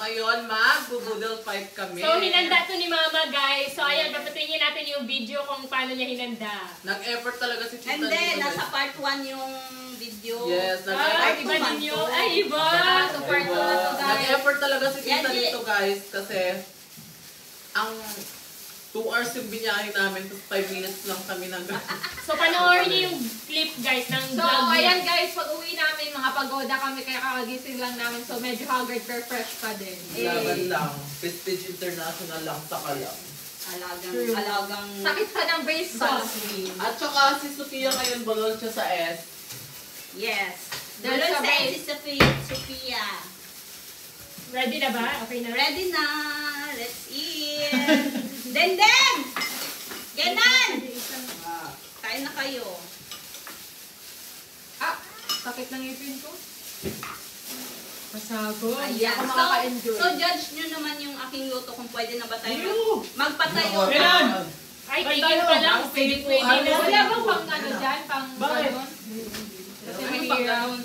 ngayon, mag-budol fight kami. So, hinanda to ni Mama, guys. So, ayan, papatingin natin yung video kung paano niya hinanda. Nag-effort talaga si Tita. Hindi, nasa part 1 yung video. Yes, iba din yun. Ay, iba! So, part 2 na to, guys. Nag-effort talaga si Tita dito, guys. Kasi, ang 2 hours yung binyahe namin, tapos 5 minutes lang kami nag... So, panoorin niyo yung clip, guys, ng So, vlog niya. ayan guys, pag uwi namin, mga pagoda kami, kaya kakagising lang namin. So, medyo haggard pero fresh pa din. Laban lang. Prestige International lang sa kalam. Alagang... Sakit pa ng brace ko. At saka si Sofia ngayon, balon siya sa S. Yes. Dahil Dahil sa sa base. si Sophia. Ready na ba? Okay na. Ready na. Let's eat. Denden! Genan! Kain na kayo. Ah, sakit ng ngipin ko. Pasagod. Ayan. ako makaka-enjoy. So, judge nyo naman yung aking luto kung pwede na ba tayo magpatayo. Ay, tingin pa lang. Pwede na. Wala bang pang ano dyan? Pang ganon? Kasi Ano may pang ganun?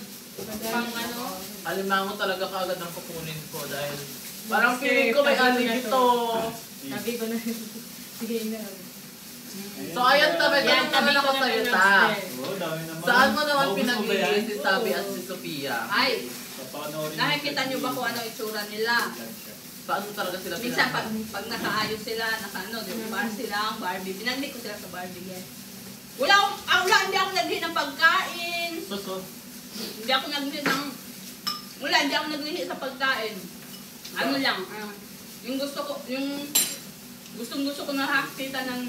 Pang ano? Alimango talaga kaagad ang kukunin ko dahil parang feeling ko may alig ito. Sabi ko na. Sige na. So ayan tabi, tanong naman ako sa'yo ta. Saan mo naman pinag-iis si Sabi at si Sofia? Ay, nakikita nyo ba kung ano itsura nila? Paano talaga sila Minsan pag nakaayos sila, bar sila, ang Barbie. Binandik ko sila sa Barbie, yes. Hindi ako naghihi ng pagkain. Hindi ako naghihi sa pagkain. Ano lang, yung gustong-gusto ko nakakita ng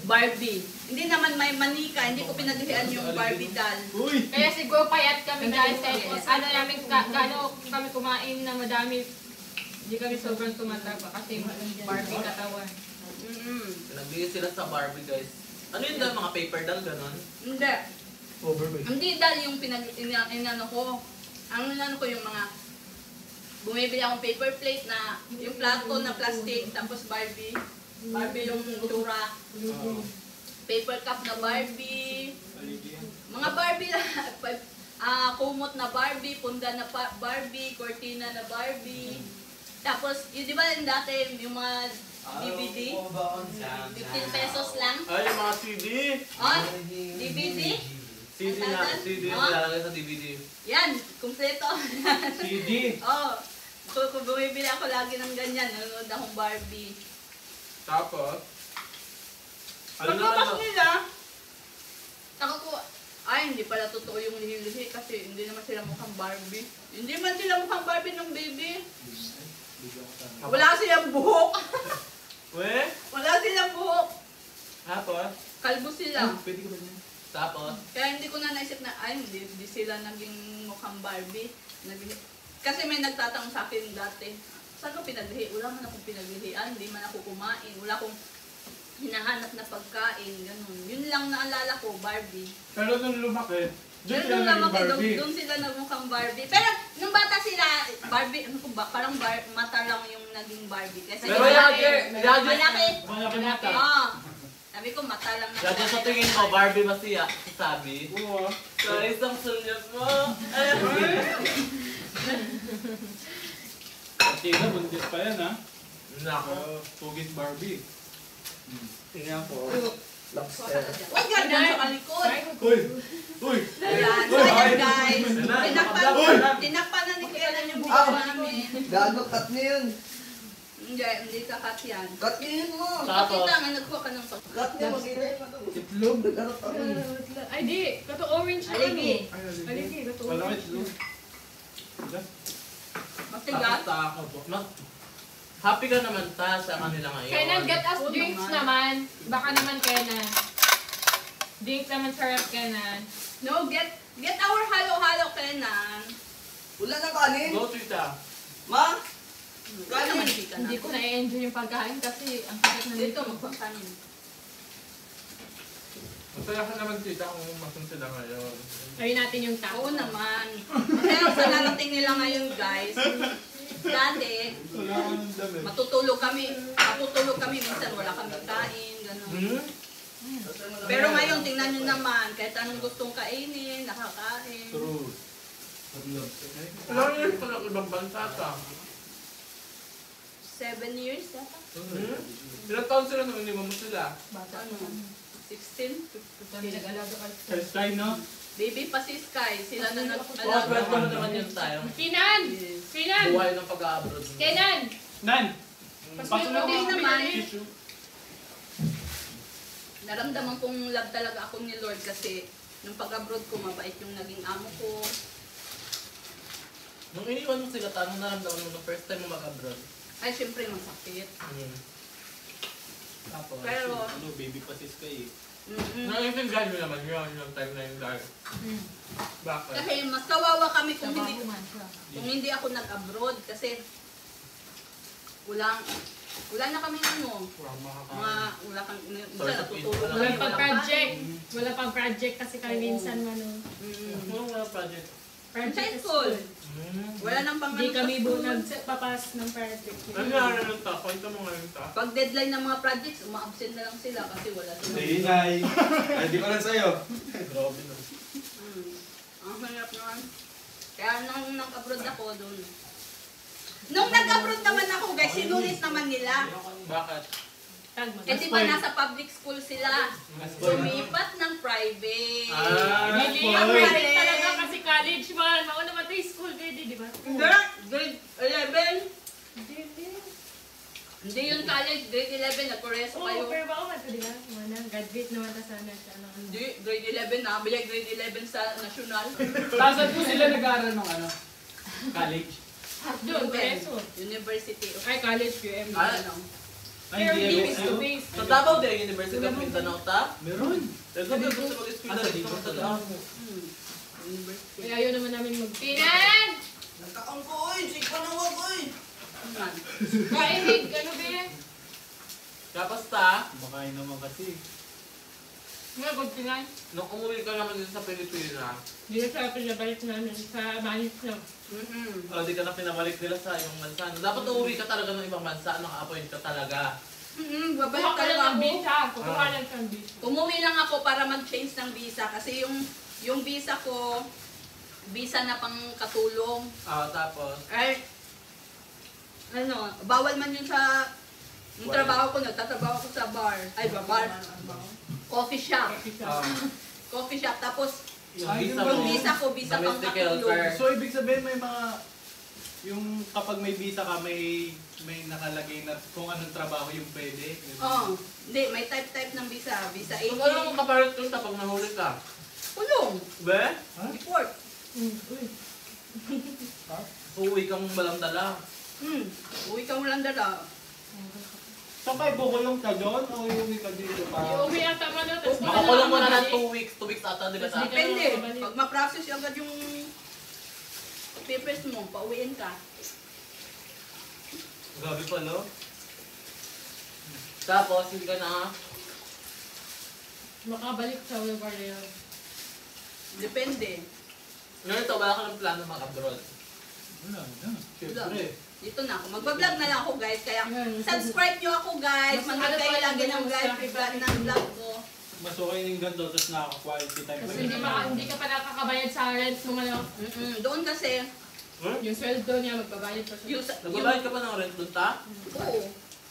Barbie. Hindi naman may manika, hindi ko pinaghihian yung Barbie doll. Kaya siguro payat kami guys. Yes. Ano namin, gano'n kami kumain na madami. Hindi kami sobrang tumataba kasi Barbie katawan. Pinag-iis sila sa Barbie, guys. Ano yun daw, mga paper doll, ganon? Hindi. Hindi doll yung inano ko. Ang inano ko yung mga bumibili akong paper plate na yung plato na plastic, tapos Barbie. Barbie yung itsura. Paper cup na Barbie. Mga Barbie lang. Kumot na Barbie, punda na Barbie, cortina na Barbie. Tapos, di ba yung dati, yung mga DVD? 15 pesos lang. Ay, yung mga CD! DVD? CD yung nilalagay sa DVD. Yan, kumpleto. CD? Kung bumibili ako lagi ng ganyan, nanonood akong Barbie. Tapos? Pagkapas nila, ako ko, hindi pala totoo yung lihi-lihi kasi hindi naman sila mukhang Barbie. Hindi man sila mukhang Barbie ng baby. Wala silang buhok. Wala silang buhok. Tapos? Kalbo sila. Pwede ka ba niya? Tapos? Kaya hindi ko na naisip na, hindi sila naging mukhang Barbie. Kasi may nagtatanong sa akin dati, saan ko pinaglihi? Wala man akong pinaglihian, hindi man ako kumain, wala akong hinahanap na pagkain, ganun. Yun lang naalala ko, Barbie. Pero nung lumaki, doon Pero sila naging Barbie. doon sila nagmukhang Barbie. Pero nung bata sila, Barbie, ano ko ba, parang mata lang yung naging Barbie. Kasi Pero malaki. Malaki mata. Sabi ko, mata lang na. Dati sa tingin ko, Barbie masiya, sabi. Oo. Sa isang sulyap mo. Tina, buntis pa yan ha. Nako. Pugis Barbie. Tingnan ko. Huwag yan dyan sa kalikod. Uy! Ayan, so ayan guys. Tinakpan na ni Kailan yung buko namin. Gago, cut niyo yun. Hindi kakat yan. Cut niyo yun mo. Tapos? Pakita nga, nagkuha ka ng Cut niyo, mag-ilay pa to. Itlog, nag-arot ako. Ay, di. Kato orange na Aligi. Aligi, kato Wala orange. ito. Matigas. Happy ka naman ta sa kanila ngayon. Kenan, get us drinks naman. Baka naman Kenan. Drink naman sarap Kenan. No, get our halo-halo Kenan. Wala nang kanin. Go, tita. Ma? Wala naman kita na. Hindi ko na-enjoy yung pagkain kasi ang sakit na Dito, dito. magpakanin. Masaya ka naman tita kung umasun sila ngayon. Try natin yung taco. Oo naman. Kasi sa narating nila ngayon guys, dati, Wala ka ng damit. matutulog kami, minsan wala kami kain, gano'n. Pero ngayon, tingnan nyo naman, kahit anong gustong kainin, nakakain. True. Alam niyo pala ibang bansa ta. 7 years yata. Ilang taon sila nung iniwan mo sila? Ano? 16? Hindi nag-alaga ka. First time, no? Baby pa si Sky. Sila na Oh, nag-alaga. pwede mo naman yun tayo. Kinan! Yes. Kinan! Buhay ng pag-abroad. Kenan! Nan! Pasok Pasok mo na din din naman. Tissue. Naramdaman kong love talaga ako ni Lord kasi nung pag-abroad ko, mabait yung naging amo ko. Nung iniwan mo sila, tanong naramdaman mo nung first time mo mag-abroad. Ay, syempre masakit. Tapos, Pero, Ano, baby pa si Sky eh. naiintindihan nyo naman yun, yung time na yung dahil. Bakit? kasi mas kawawa kami kung Trabaho hindi, man siya. kung hindi ako nag-abroad kasi wala na kami ano, Walang wala kang, minsan Source of natutulog income. kami, Walang walang pag-project. kain. Wala pang project kasi kami Oo. minsan ano. Wala project. Sa Project school, Hmm. wala nang pang Hindi ano sa kami school. nagpapas ng project. Ano nga rin ta? Kwento mo nga rin ta. Pag deadline ng mga projects, uma-absent na lang sila kasi wala sila. Hindi, Nay. Ay, di ko lang sa'yo. Grabe na. Ang hirap naman. Kaya nung nag-abroad ako doon. Nung nag-abroad naman ako guys, sinulit naman nila. Bakit? Eh di ba nasa public school sila? Sumipat ng private. Hindi, Ang private galing. talaga kasi college man. Mauna naman tayo school, pwede, di ba? Hindi, grade 11. Hindi yun college, grade 11, nagkoreso Oo, kayo. pero baka man ito, di ba? Mana, graduate naman ta sana siya. Ano. Hindi, grade 11 na, bilay grade 11 sa national. Saan po sila nag-aaral ng ano? College? Doon, preso. University of Ay, college, QM. Ay, ano. Ay, Pero hindi hindi eh. face to face. Sa Davao din, University of Mindanao ta? Meron. Ito din gusto mag-eskwela Asa dito dito? sa Davao. University. Kaya ayaw naman namin mag... Kinan! Nagkakaon ko, oy! Sige pa na wag, oy! Yan. Kainig, ano ba yan? Tapos ta, Bakain naman kasi. Mga good kinay. nung umuwi ka naman dito sa Pilipinas, Hindi na siya pinabalik namin sa manit na. di ka na pinabalik nila sa iyong bansa. Dapat uuwi ka talaga ng ibang bansa, naka-appoint ka talaga. Babalik Kuha ka lang talaga ng ako. visa. Kukuha lang ng visa. Umuwi lang ako para mag-change ng visa kasi yung visa ko, visa na pang katulong. Tapos, Ay, ano, bawal man yun sa yung trabaho ko, nagtatrabaho ko sa bar. Ay, bar. Coffee shop. Coffee shop. Tapos, yung Ay, visa yung mo, yung visa ko, visa pang domestic katulong. helper. So, ibig sabihin may mga... Yung kapag may visa ka, may nakalagay na kung anong trabaho yung pwede. Oh, hindi, may type-type ng visa. Visa Kung ano 80. mong kapalit doon kapag nahuli ka? Kulong. Be? Report. Uuwi kang walang dala. Uwi ka walang dala. Saan kayo bukulong ka doon o iuwi ka dito para... Iuwi ata mo na. Tapos Makakulong mo na ng 2 weeks. 2 weeks ata, di ba ta? Hindi ka Depende. na makabalik. Pag ma-process yung agad yung papers mo, pauwiin ka. Grabe pa, no? Tapos, hindi ka na... Makabalik sa lugar na yun. Depende. Ngayon ito, wala ka ng plano mag-abroad. Wala na. Siyempre. Dito na ako. Magbablog na lang ako guys. Kaya Ayan. subscribe nyo ako guys. Mas Manood ano kayo pa lagi yung ng vlog vlog ko. Mas okay yung ganito, tapos nakaka-quality time. Kasi hindi ka pa nakakabayad sa rent mo ano. Doon kasi, Yung sweldo niya, magbabayad pa siya. Nagbabayad ka pa ng rent doon, ta? Oo.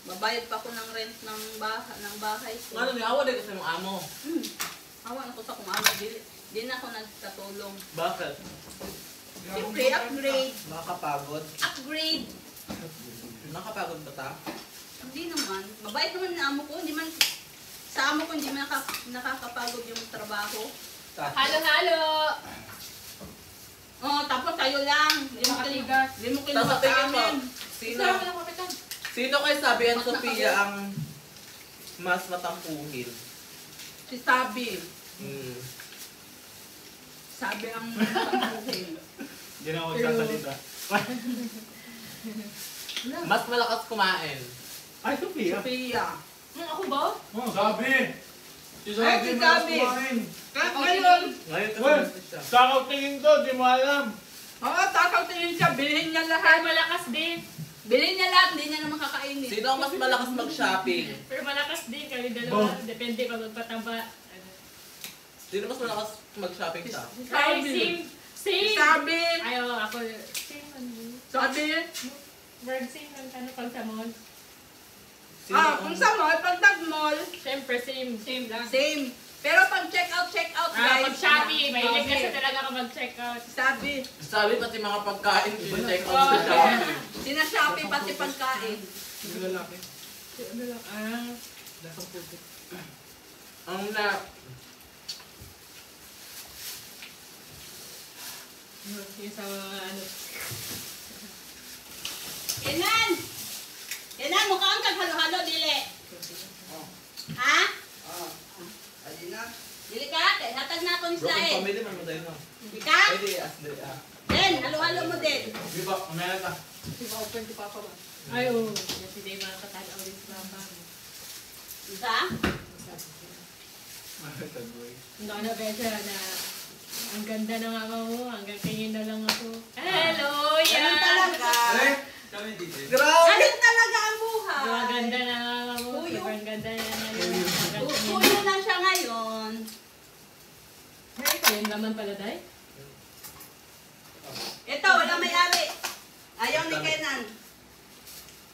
Babayad pa ako ng rent ng bahay ko. Ano, niawa din kasi yung amo. Awan ako sa kung ano. Di na ako nagkatulong. Bakit? Siyempre, upgrade. Nakakapagod. Upgrade. Nakapagod ba ta? Hindi naman. Mabait naman ang amo ko. Hindi man, sa amo ko hindi man nakakapagod yung trabaho. Halo-halo! Oh, tapos tayo lang. Hindi mo Makatigas. Hindi mo Tapos kinuha sa tingin mo, amin. sino kayo sabi ang Sophia ang mas matampuhin? Si Sabi. Hmm. Sabi ang tampuhin. Hindi na ako magsasalita. Mas malakas kumain. Ay, Sophia. Sophia. Ako ba? Oh, sabi. Si Ay, si Sabi. kumain. Ngayon. Ngayon kasi Well, gusto siya. Takaw tingin to, di mo alam. Oo, takaw tingin siya. Bilhin niya Ay, lahat. malakas din. Bilhin niya lahat. Hindi niya naman kakainin. Sino ang mas malakas mag-shopping? Pero malakas din kami dalawa. Depende pa magpataba. Sino mas malakas mag-shopping ta? Ay, same. Si Same. Sabi. Ayaw, ako. Same ano. Sabi. Word same ang tanong pag sa mall. Kung sa mall, pag nag-mall, Siyempre, same. Same lang. same. Pero pag check out guys. Pag Shopee, mahilig Okay. kasi talaga ako mag-check out. Sabi pati mga pagkain, check out Oh. sa Shopee. Sina-Shopee pati pagkain. Yung lalaki. Lasang puso. Ang na... Yung sa mga ano. Kenan! Kenan, mukhang kaghalo-halo, dili. Ha? Ayun na. Dili ka? Kaya hatag na akong Broken slide. family man mo tayo no? Di ka? Pwede as the... Den, halo-halo mo din. Di ba, umaya ka. Open si Papa ba? Ay, oo. Yan si Dave mga katalaw din sa baba. Isa? Ang ano, Besha, na ang ganda ng ama mo, hanggang tingin na lang ako. Hello, Ganun yan! talaga. Kami dito. Grabe! Ganun talaga ang buhay. Ang ganda ng ama mo, Tuyo. sobrang ganda na ngayon. Hanggang tingin. Puno na siya ngayon. Ay, kaya naman pala, Day? Ito, wala may-ari. Ayaw ni Kenan.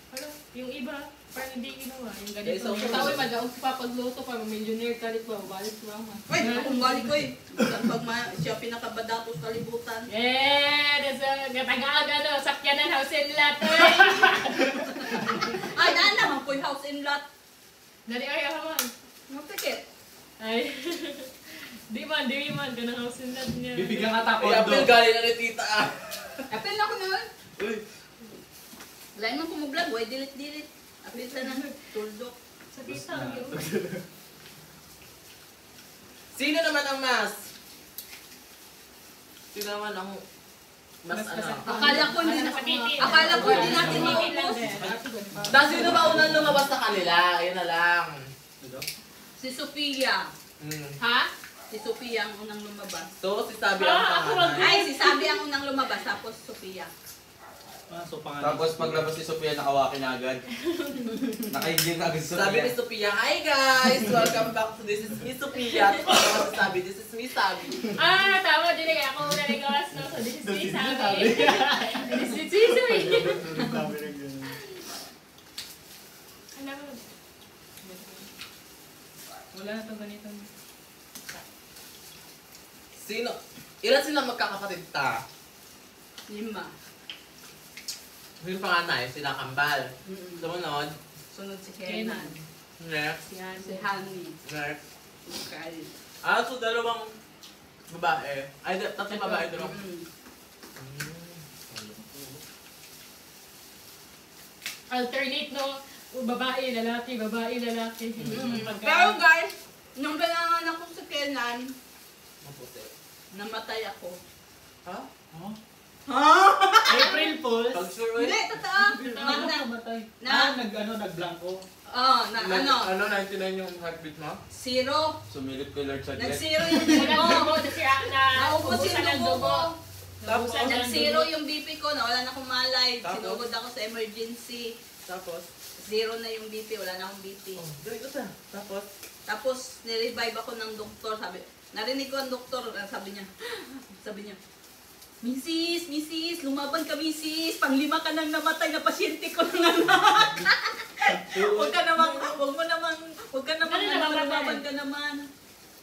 Ano, yung iba, parang hindi ginawa. Yung Guys, ganito. okay. Tawag madaog pa pagluto pa, millionaire ka rin ba? Balik mo mama. Uy, akong balik ko eh. Pag siya pinakabadatos sa libutan. Yeah, that's a Tagalog, ano, sakyanan house and lot. Ay, Ay, naan naman po yung house in lot. Dali ay, haman. Magtikit. Ay, di man, ganang house and lot niya. Bibigyan ka Ay, apil galing na ni tita ah. Apil na ako naman. Uy, Lain man kumublog, way dilit-dilit. Apil sa nang tuldok. Sa tita, yun. sino naman ang mas? Sino naman ang mas Mas ano? masakit. Akala ko hindi na akala ko hindi natin maubos. Dahil sino ba unang lumabas sa kanila? Ayun na lang. Si Sophia. Ha? Si Sophia ang unang lumabas. So, si Sabi ang Ah, ako pangalan. Ay, si Sabi ang unang lumabas, tapos Sophia. So, pangalan. Tapos paglabas ni Sophia, nakawaki na agad. Nakahiling na agad si Sabi ni Sophia. Sophia, hi guys! Welcome back to This Is Me Sophia. Tapos sabi, This Is Me Sabi. Ah, tama din eh. Ako una nagawas, no? So, this is me, sabi. This is me, sabi. Sabi rin ganun. Alam mo. Wala na itong ganito. Sino? Ilan sila magkakapatid ta? 5. Yung panganay, sila Kambal. Sumunod, Sunod si Kenan. next, Si Honey. next. Si Kyle. Ah, so dalawang babae. Ay, tatlong babae doon. Alternate, no? Babae, lalaki, babae, lalaki. Pero guys, nung pinanganak ko si Kenan, Maputi. namatay ako. Ha? Oh? Ha? April Fools? Pag sure, Hindi, totoo. Nag-blanco. Ano, 99 yung heartbeat mo? Zero. Sumilip kay Lord saglit. Nag-zero yung BP Walang ko. dugo, kasi Naubos yung ng dugo ko. Tapos, Naubusan ng Nag-zero dugo. yung BP ko, nawala na akong malay. Tapos? Sinugod ako sa emergency. tapos, Zero na yung BP, wala na akong BP. oh, dito sa. Tapos, Tapos, nirevive ako ng doktor. Narinig ko ang doktor, sabi niya, Mrs., lumaban ka, Mrs. Panglima ka nang namatay na pasyente ko ng anak. Huwag ka namang Ano lumaban ka naman.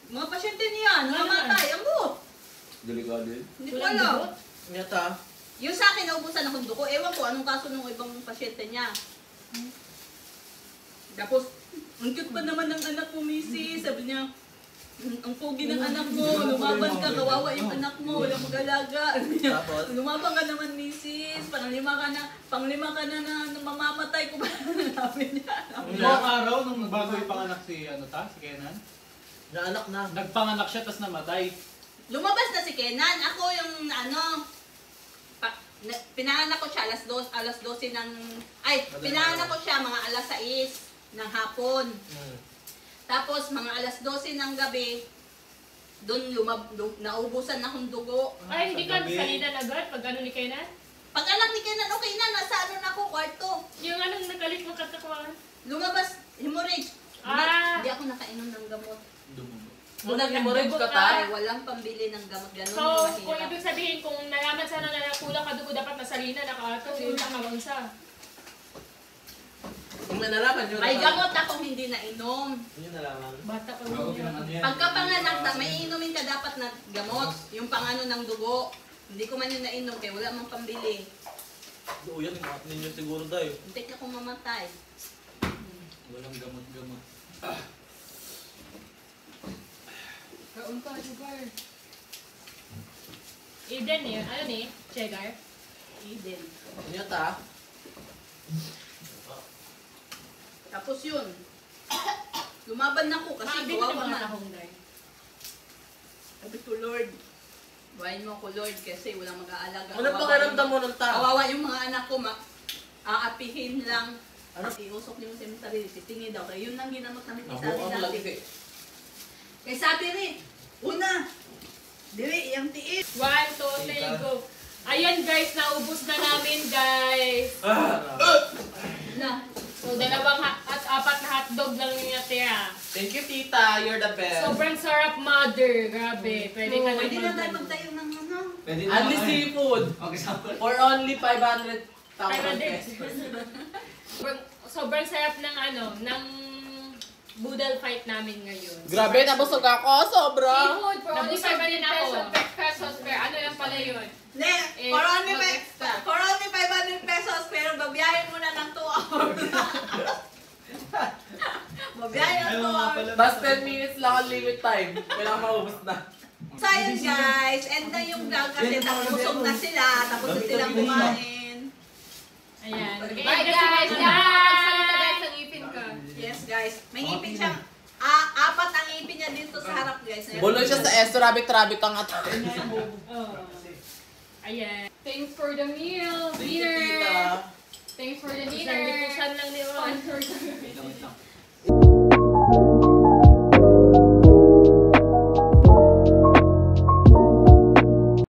Mga pasyente niya, nangamatay. Ang buhok. Delikado yun. Hindi ko Walang alam. dugo? yata. Yung sa akin, naubusan akong dugo. Ewan ko, anong kaso ng ibang pasyente niya. Tapos, ang cute pa naman ng anak mo, Missy. Sabi niya, ang pogi ng anak mo, lumaban ka, kawawa yung anak mo, walang mag-alaga. Tapos, Lumaban ka naman, Mrs. Panglima ka na mamamatay ko ba? Sabi niya. Ilang araw nung bago ipanganak si Kenan, na anak na. nagpanganak siya tapos namatay. Lumabas na si Kenan. Ako yung pinanganak ko siya alas 12 ng, pinanganak ko siya mga alas 6 ng hapon. Tapos mga alas 12 ng gabi, doon naubusan na akong dugo. Ay, hindi ka Sa gabi. salinan agad pag ano ni Kenan? Pag anak ni Kenan, okay na, nasa ano na ako, kwarto. Yung anong nagalit mo katakuan? Lumabas, hemorrhage. Ah. Hindi ako nakainom ng gamot. Kung nag-hemorrhage ka Dugo ta, Ay, walang pambili ng gamot. Ganun So, yung kung mahirap. ibig sabihin, kung nalaman sana na kulang ka dugo, dapat nasalina, nakato, yung tama unsa. may nalaman yun. May gamot akong hindi nainom. Yun yung nalaman. Bata pa Bago mo pinang ano yan. Pagkapanganak na, may inumin ka dapat na gamot. Yung pangano ng dugo. Hindi ko man yun nainom kaya wala mang pambili. Oo, yan. Yung ninyo siguro tayo. Hindi ka kung mamatay. Walang gamot-gamot. Kaon ka, sugar. Eden eh. Ano ni? Chegar? Eden. Ano yun ta? Tapos yun. Lumaban na ako kasi Kasi gawa mga man. tahong guys. Sabi ko, Lord, buhayin mo ako, Lord, kasi walang mag-aalaga. Ano pakiramdam mo nung ta? Kawawa yung mga anak ko, aapihin lang. Ano? Iusok niyo sa mga sarili, titingin daw. Kaya yun lang ginamot namin sa Nabuka mo sarili lagi. natin. Kaya sabi rin, una, dili, yung tiis. 1, 2, 3, go. Ayan guys, naubos na namin guys. Na, So, 2 at 4 na hotdog lang yung natira. Thank you, tita. You're the best. Sobrang sarap, mother. Grabe. Pwede ka pwede na tayo mag- magtayo ng ano. Pwede Only seafood. Okay, sample. For only 500,000 500. pesos. Sobrang sarap ng ng boodle fight namin ngayon. Grabe, nabusog ako. Sobra. Seafood for only Nabusog din ako. 500 pesos per ano lang pala yun. Ne, Eh, for only mag-extra. 500 pesos, pero babiyahin mo na ng 2 hours. Babiyahin ng 2 hours. Bas 10 minutes lang ang limit time. Kailangan maubos na. So ayun guys, end na yung vlog kasi busog na sila, tapos na silang kumain. Ayan. Bye guys! Magsalita guys sa ngipin ka. Yes guys, may ngipin siyang, 4 ang ngipin niya dito sa harap guys. Buloy siya sa S. Rabik-rabik ang ato. Oh. Ayan. Thanks for the meal. Thank you, Dinner. tita. Thanks for the Isang dinner. lipusan lang ni Ron. Sponsor.